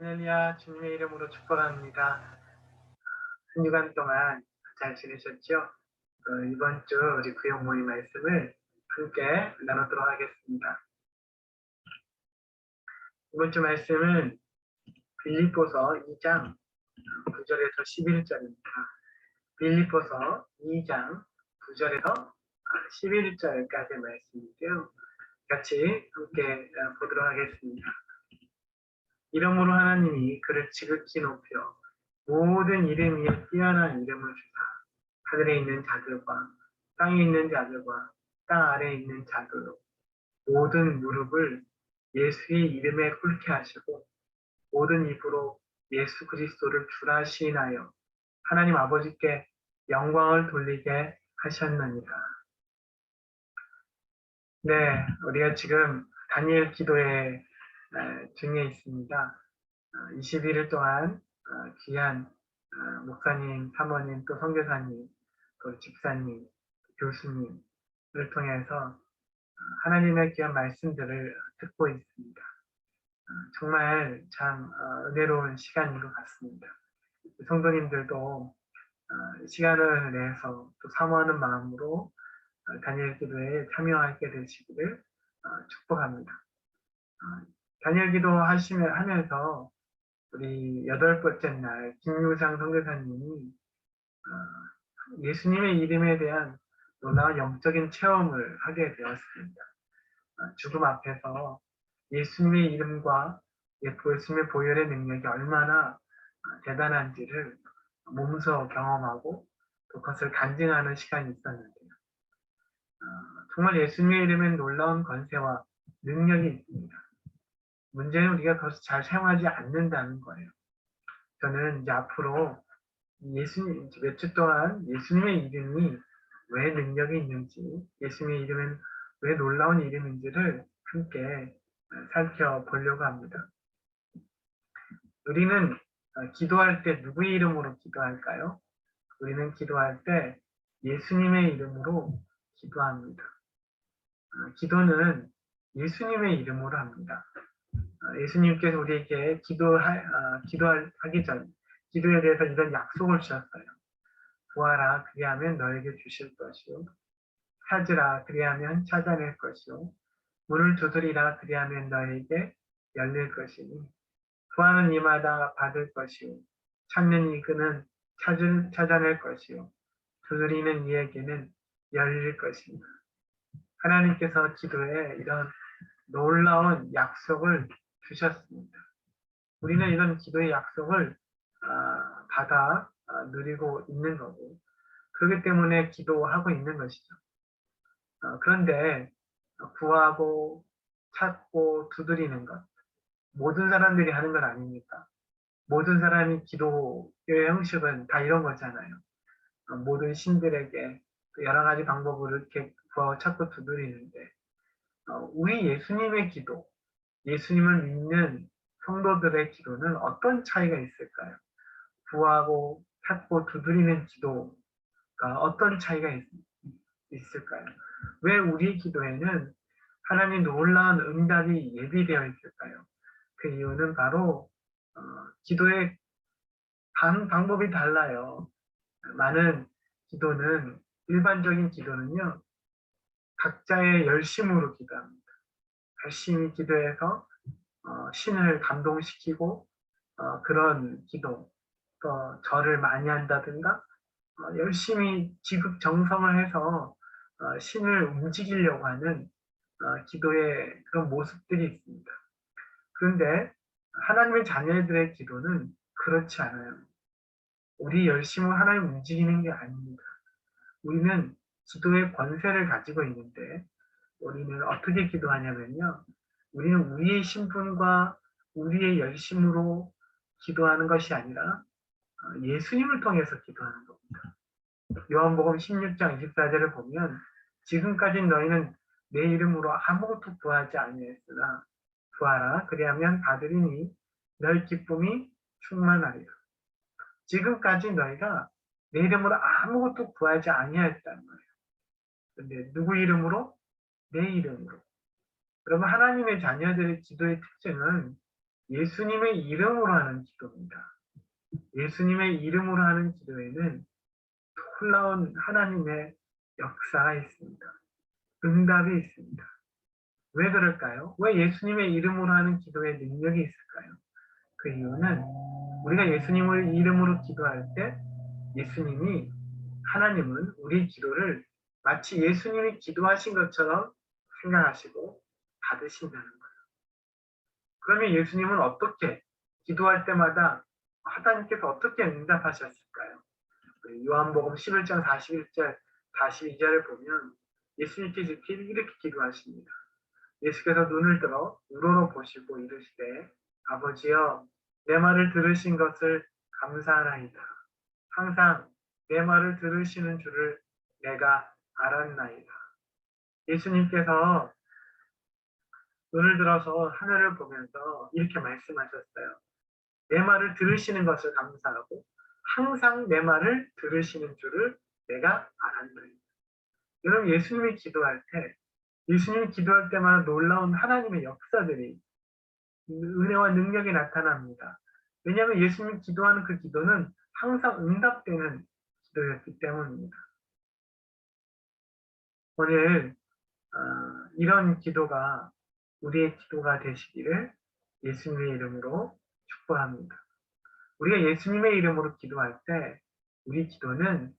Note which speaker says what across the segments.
Speaker 1: 할렐루야, 주님의 이름으로 축복합니다. 한 주간 동안 잘 지내셨죠? 이번 주 우리 구역 모임 말씀을 함께 나누도록 하겠습니다. 이번 주 말씀은 빌립보서 2장 9절에서 11절입니다. 빌립보서 2장 9절에서 11절까지의 말씀인데요. 같이 함께 보도록 하겠습니다. 이러므로 하나님이 그를 지극히 높여 모든 이름 위에 뛰어난 이름을 주사 하늘에 있는 자들과 땅에 있는 자들과 땅 아래에 있는 자들로 모든 무릎을 예수의 이름에 꿇게 하시고 모든 입으로 예수 그리스도를 주라 시인하여 하나님 아버지께 영광을 돌리게 하셨느니라. 네, 우리가 지금 다니엘 기도회 중에 있습니다. 21일 동안 귀한 목사님, 사모님, 또 선교사님, 또 집사님, 교수님을 통해서 하나님의 귀한 말씀들을 듣고 있습니다. 정말 참 은혜로운 시간인 것 같습니다. 성도님들도 시간을 내서 또 사모하는 마음으로 다니엘 기도에 참여하게 되시기를 축복합니다. 다니엘 기도 하면서 우리 8번째 날 김유상 선교사님이 예수님의 이름에 대한 놀라운 영적인 체험을 하게 되었습니다. 죽음 앞에서 예수님의 이름과 예수님의 보혈의 능력이 얼마나 대단한지를 몸소 경험하고 또 그것을 간증하는 시간이 있었는데요. 정말 예수님의 이름엔 놀라운 권세와 능력이 있습니다. 문제는 우리가 그것을 잘 사용하지 않는다는 거예요. 저는 이제 앞으로 예수님, 몇 주 동안 예수님의 이름이 왜 능력이 있는지, 예수님의 이름은 왜 놀라운 이름인지를 함께 살펴보려고 합니다. 우리는 기도할 때 누구의 이름으로 기도할까요? 우리는 기도할 때 예수님의 이름으로 기도합니다. 기도는 예수님의 이름으로 합니다. 예수님께서 우리에게 기도하기 전, 기도에 대해서 이런 약속을 주셨어요. 구하라, 그리하면 너에게 주실 것이요. 찾으라, 그리하면 찾아낼 것이요. 문을 두드리라, 그리하면 너에게 열릴 것이니. 구하는 이마다 받을 것이요. 찾는 이그는 찾아낼 것이요. 두드리는 이에게는 열릴 것입니다. 하나님께서 기도에 이런 놀라운 약속을 주셨습니다. 우리는 이런 기도의 약속을 받아 누리고 있는 거고, 그렇기 때문에 기도하고 있는 것이죠. 그런데 구하고 찾고 두드리는 것, 모든 사람들이 하는 건 아닙니까? 모든 사람이 기도의 형식은 다 이런 거잖아요. 모든 신들에게 여러 가지 방법으로 이렇게 구하고 찾고 두드리는데, 우리 예수님의 기도, 예수님을 믿는 성도들의 기도는 어떤 차이가 있을까요? 구하고 찾고 두드리는 기도가 어떤 차이가 있을까요? 왜 우리의 기도에는 하나님의 놀라운 응답이 예비되어 있을까요? 그 이유는 바로 기도의 방법이 달라요. 많은 기도는, 일반적인 기도는요, 각자의 열심으로 기도합니다. 열심히 기도해서 신을 감동시키고 그런 기도, 또 절을 많이 한다든가 열심히 지극정성을 해서 신을 움직이려고 하는 기도의 그런 모습들이 있습니다. 그런데 하나님의 자녀들의 기도는 그렇지 않아요. 우리 열심으로 하나님 움직이는 게 아닙니다. 우리는 기도의 권세를 가지고 있는데 우리는 어떻게 기도하냐면요. 우리는 우리의 신분과 우리의 열심으로 기도하는 것이 아니라 예수님을 통해서 기도하는 겁니다. 요한복음 16장 24절을 보면 지금까지 너희는 내 이름으로 아무것도 구하지 아니했으나 구하라 그리하면 받으리니 너희 기쁨이 충만하리라. 지금까지 너희가 내 이름으로 아무것도 구하지 아니하였다는 거예요. 그런데 누구 이름으로? 내 이름으로. 그러면 하나님의 자녀들의 기도의 특징은 예수님의 이름으로 하는 기도입니다. 예수님의 이름으로 하는 기도에는 놀라운 하나님의 역사가 있습니다. 응답이 있습니다. 왜 그럴까요? 왜 예수님의 이름으로 하는 기도에 능력이 있을까요? 그 이유는 우리가 예수님을 이름으로 기도할 때 예수님이 하나님은 우리 기도를 마치 예수님이 기도하신 것처럼 생각하시고 받으신다는 거예요. 그러면 예수님은 어떻게 기도할 때마다 하나님께서 어떻게 응답하셨을까요? 요한복음 11장 41절 42절을 보면 예수님께서 이렇게 기도하십니다. 예수께서 눈을 들어 우러러 보시고 이르시되 아버지여 내 말을 들으신 것을 감사하나이다. 항상 내 말을 들으시는 줄을 내가 알았나이다. 예수님께서 눈을 들어서 하늘을 보면서 이렇게 말씀하셨어요. 내 말을 들으시는 것을 감사하고 항상 내 말을 들으시는 줄을 내가 알았나이다. 여러분 예수님이 기도할 때마다 놀라운 하나님의 역사들이 은혜와 능력이 나타납니다. 왜냐하면 예수님이 기도하는 그 기도는 항상 응답되는 기도였기 때문입니다. 오늘 이런 기도가 우리의 기도가 되시기를 예수님의 이름으로 축복합니다. 우리가 예수님의 이름으로 기도할 때 우리 기도는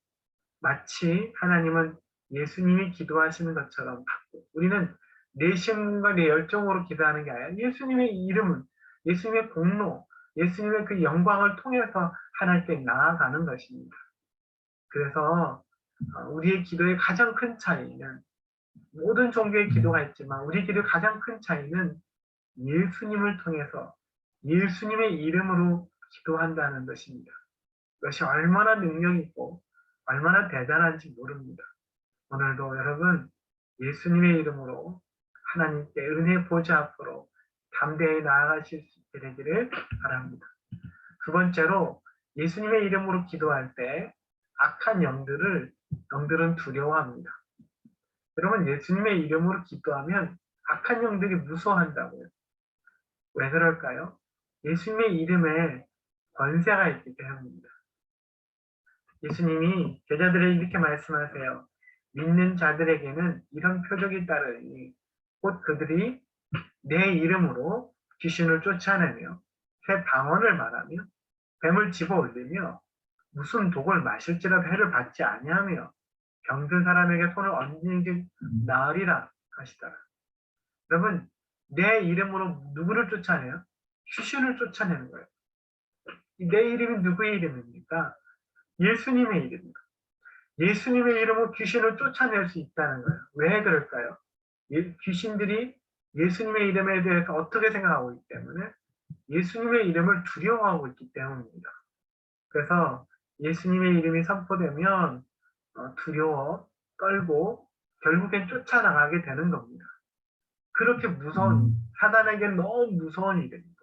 Speaker 1: 마치 하나님은 예수님이 기도하시는 것처럼 받고 우리는 내 심과 내 열정으로 기도하는 게 아니라 예수님의 이름은 예수님의 공로, 예수님의 그 영광을 통해서 하나님께 나아가는 것입니다. 그래서 우리의 기도의 가장 큰 차이는 모든 종교의 기도가 있지만 우리 기도의 가장 큰 차이는 예수님을 통해서 예수님의 이름으로 기도한다는 것입니다. 그것이 얼마나 능력이 있고 얼마나 대단한지 모릅니다. 오늘도 여러분 예수님의 이름으로 하나님께 은혜 보좌 앞으로 담대히 나아가실 수 있게 되기를 바랍니다. 두 번째로 예수님의 이름으로 기도할 때 악한 영들은 두려워합니다. 여러분 예수님의 이름으로 기도하면 악한 영들이 무서워한다고요. 왜 그럴까요? 예수님의 이름에 권세가 있기 때문입니다. 예수님이 제자들에게 이렇게 말씀하세요. 믿는 자들에게는 이런 표적이 따르니 곧 그들이 내 이름으로 귀신을 쫓아내며 새 방언을 말하며 뱀을 집어올리며 무슨 독을 마실지라도 해를 받지 아니하며 병든 사람에게 손을 얹는 게 나으리라 하시더라. 여러분 내 이름으로 누구를 쫓아내요? 귀신을 쫓아내는 거예요. 내 이름이 누구의 이름입니까? 예수님의 이름입니다. 예수님의 이름으로 귀신을 쫓아낼 수 있다는 거예요. 왜 그럴까요? 귀신들이 예수님의 이름에 대해서 어떻게 생각하고 있기 때문에 예수님의 이름을 두려워하고 있기 때문입니다. 그래서 예수님의 이름이 선포되면 두려워, 떨고 결국엔 쫓아나가게 되는 겁니다. 그렇게 무서운, 사단에게 너무 무서운 이름이고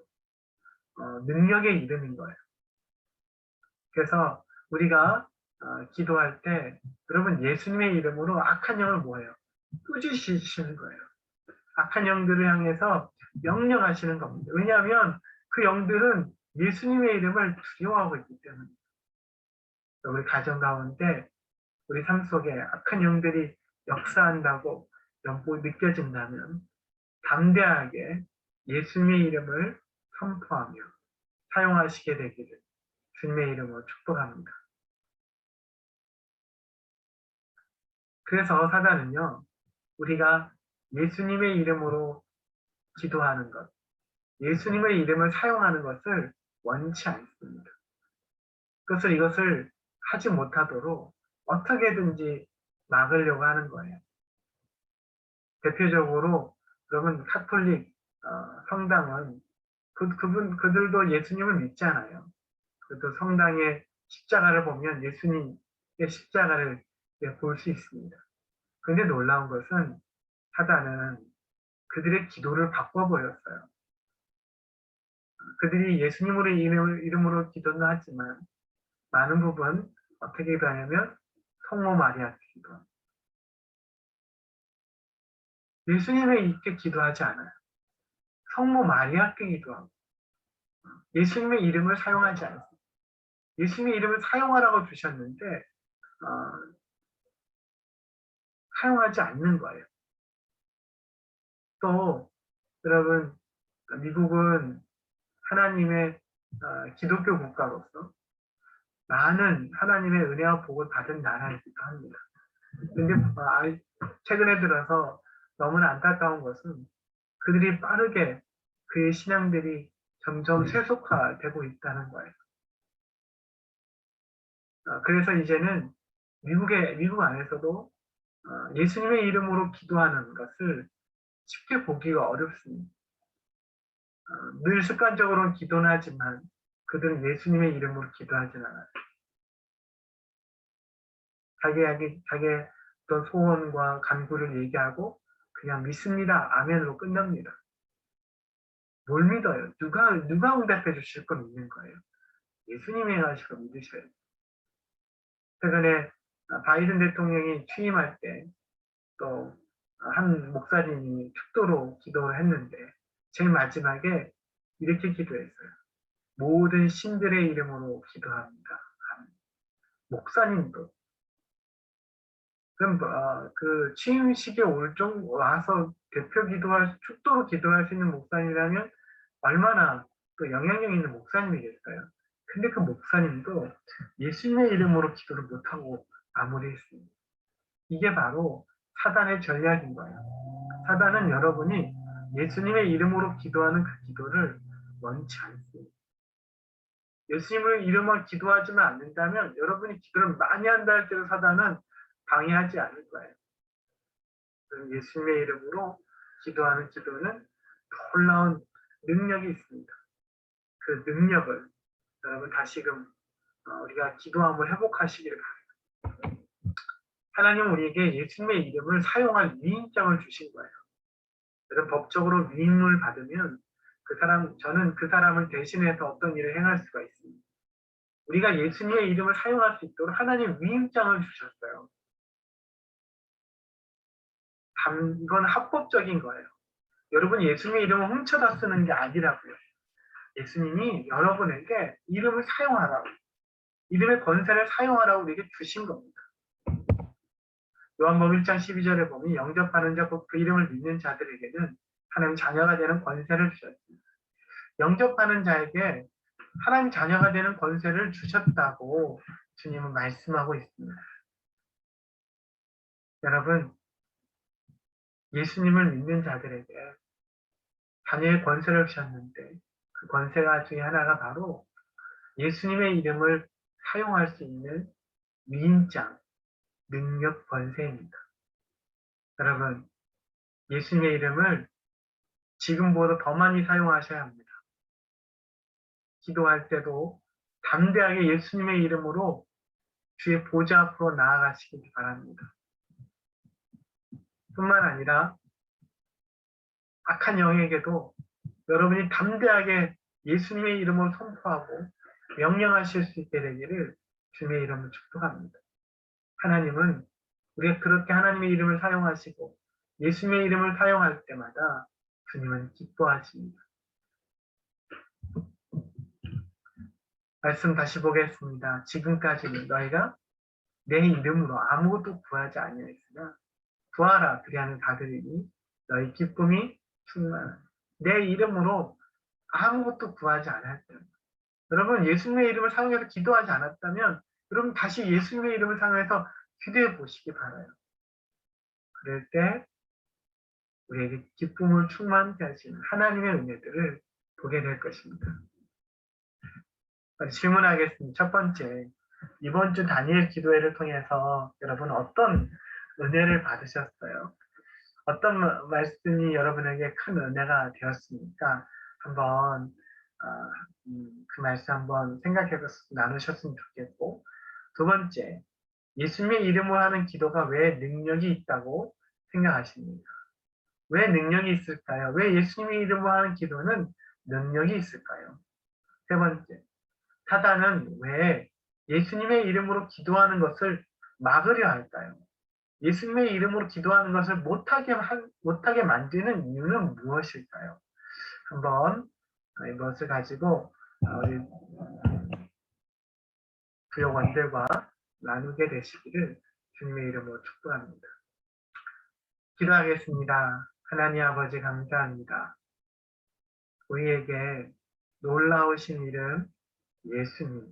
Speaker 1: 능력의 이름인 거예요. 그래서 우리가 기도할 때 여러분 예수님의 이름으로 악한 영을 뭐예요? 꾸짖으시는 거예요. 악한 영들을 향해서 명령하시는 겁니다. 왜냐하면 그 영들은 예수님의 이름을 두려워하고 있기 때문입니다. 우리 가정 가운데 우리 삶 속에 악한 영들이 역사한다고 느껴진다면 담대하게 예수님의 이름을 선포하며 사용하시게 되기를 주님의 이름으로 축복합니다. 그래서 사단은요, 우리가 예수님의 이름으로 기도하는 것, 예수님의 이름을 사용하는 것을 원치 않습니다. 이것을 하지 못하도록 어떻게든지 막으려고 하는 거예요. 대표적으로 여러분 카톨릭 성당은 그들도 예수님을 믿잖아요. 그래도 성당의 십자가를 보면 예수님의 십자가를 볼 수 있습니다. 그런데 놀라운 것은 사단은 그들의 기도를 바꿔버렸어요. 그들이 예수님으로 이름으로 기도는 하지만 많은 부분 어떻게 기도하냐면 성모 마리아 기도. 예수님의 있게 기도하지 않아요. 성모 마리아께 기도하고 예수님의 이름을 사용하지 않습니다. 예수님의 이름을 사용하라고 주셨는데 사용하지 않는 거예요. 또 여러분, 미국은 하나님의 기독교 국가로서 많은 하나님의 은혜와 복을 받은 나라이기도 합니다. 그런데 최근에 들어서 너무나 안타까운 것은 그들이 빠르게 그의 신앙들이 점점 세속화되고 있다는 거예요. 그래서 이제는 미국 안에서도 예수님의 이름으로 기도하는 것을 쉽게 보기가 어렵습니다. 늘 습관적으로는 기도는 하지만 그들은 예수님의 이름으로 기도하진 않아요. 자기의 어떤 소원과 간구를 얘기하고 그냥 믿습니다. 아멘으로 끝납니다. 뭘 믿어요? 누가 응답해 주실 건 믿는 거예요. 예수님이 하시고 믿으셔야 돼요. 최근에 바이든 대통령이 취임할 때 또 한 목사님이 축도로 기도를 했는데 제일 마지막에 이렇게 기도했어요. 모든 신들의 이름으로 기도합니다. 목사님도 그럼 그 취임식에 와서 대표 축도로 기도할 수 있는 목사님이라면 얼마나 또 영향력 있는 목사님이겠어요. 근데 그 목사님도 예수님의 이름으로 기도를 못하고 마무리했습니다. 이게 바로 사단의 전략인 거예요. 사단은 여러분이 예수님의 이름으로 기도하는 그 기도를 원치 않습니다. 예수님의 이름으로 기도하지만 않는다면 여러분이 기도를 많이 한다 할때도 사단은 방해하지 않을 거예요. 예수님의 이름으로 기도하는 기도는 놀라운 능력이 있습니다. 그 능력을 여러분 다시금 우리가 기도함을 회복하시기를 바랍니다. 하나님은 우리에게 예수님의 이름을 사용할 위임장을 주신 거예요. 그래서 법적으로 위임을 받으면 저는 그 사람을 대신해서 어떤 일을 행할 수가 있습니다. 우리가 예수님의 이름을 사용할 수 있도록 하나님 위임장을 주셨어요. 이건 합법적인 거예요. 여러분이 예수님의 이름을 훔쳐다 쓰는 게 아니라고요. 예수님이 여러분에게 이름을 사용하라고, 이름의 권세를 사용하라고 우리에게 주신 겁니다. 요한복음 1장 12절에 보면 영접하는 자, 곧 그 이름을 믿는 자들에게는 하나님 자녀가 되는 권세를 주셨습니다. 영접하는 자에게 하나님 자녀가 되는 권세를 주셨다고 주님은 말씀하고 있습니다. 여러분, 예수님을 믿는 자들에게 자녀의 권세를 주셨는데 그 권세가 중에 하나가 바로 예수님의 이름을 사용할 수 있는 위임장, 능력, 권세입니다. 여러분, 예수님의 이름을 지금보다 더 많이 사용하셔야 합니다. 기도할 때도 담대하게 예수님의 이름으로 주의 보좌 앞으로 나아가시기 바랍니다. 뿐만 아니라 악한 영에게도 여러분이 담대하게 예수님의 이름을 선포하고 명령하실 수 있게 되기를 주님의 이름으로 축복합니다. 하나님은 우리가 그렇게 하나님의 이름을 사용하시고 예수님의 이름을 사용할 때마다 주님은 기뻐하십니다. 말씀 다시 보겠습니다. 지금까지는 너희가 내 이름으로 아무것도 구하지 아니하였으나 구하라 그리하면 받으리니 너희 기쁨이 충만하니 내 이름으로 아무것도 구하지 않았다면 여러분 예수님의 이름을 사용해서 기도하지 않았다면 여러분 다시 예수님의 이름을 사용해서 기도해 보시기 바라요. 그럴 때 우리에게 기쁨을 충만케 하시는 하나님의 은혜들을 보게 될 것입니다. 질문하겠습니다. 첫 번째, 이번 주 다니엘 기도회를 통해서 여러분 어떤 은혜를 받으셨어요? 어떤 말씀이 여러분에게 큰 은혜가 되었습니까? 한번 그 말씀 한번 생각해서 나누셨으면 좋겠고, 두 번째, 예수님의 이름으로 하는 기도가 왜 능력이 있다고 생각하십니까? 왜 능력이 있을까요? 왜 예수님의 이름으로 하는 기도는 능력이 있을까요? 세 번째, 사단은 왜 예수님의 이름으로 기도하는 것을 막으려 할까요? 예수님의 이름으로 기도하는 것을 못하게 만드는 이유는 무엇일까요? 한번 이것을 가지고 우리 부여원들과 나누게 되시기를 주님의 이름으로 축복합니다. 기도하겠습니다. 하나님 아버지 감사합니다. 우리에게 놀라우신 이름 예수님,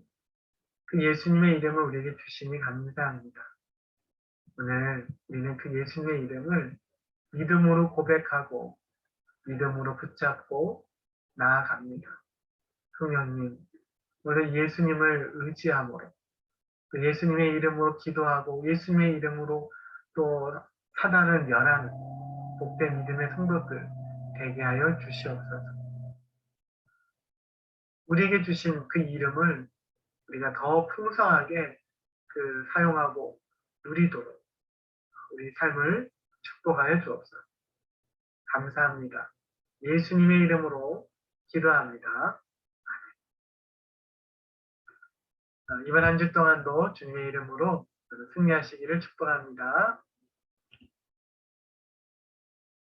Speaker 1: 그 예수님의 이름을 우리에게 주시니 감사합니다. 오늘 우리는 그 예수님의 이름을 믿음으로 고백하고 믿음으로 붙잡고 나아갑니다. 성령님, 오늘 예수님을 의지함으로 그 예수님의 이름으로 기도하고 예수님의 이름으로 또 사단을 멸하는 복된 믿음의 성도들 되게 하여 주시옵소서. 우리에게 주신 그 이름을 우리가 더 풍성하게 사용하고 누리도록 우리 삶을 축복하여 주옵소서. 감사합니다. 예수님의 이름으로 기도합니다. 이번 한 주 동안도 주님의 이름으로 승리하시기를 축복합니다.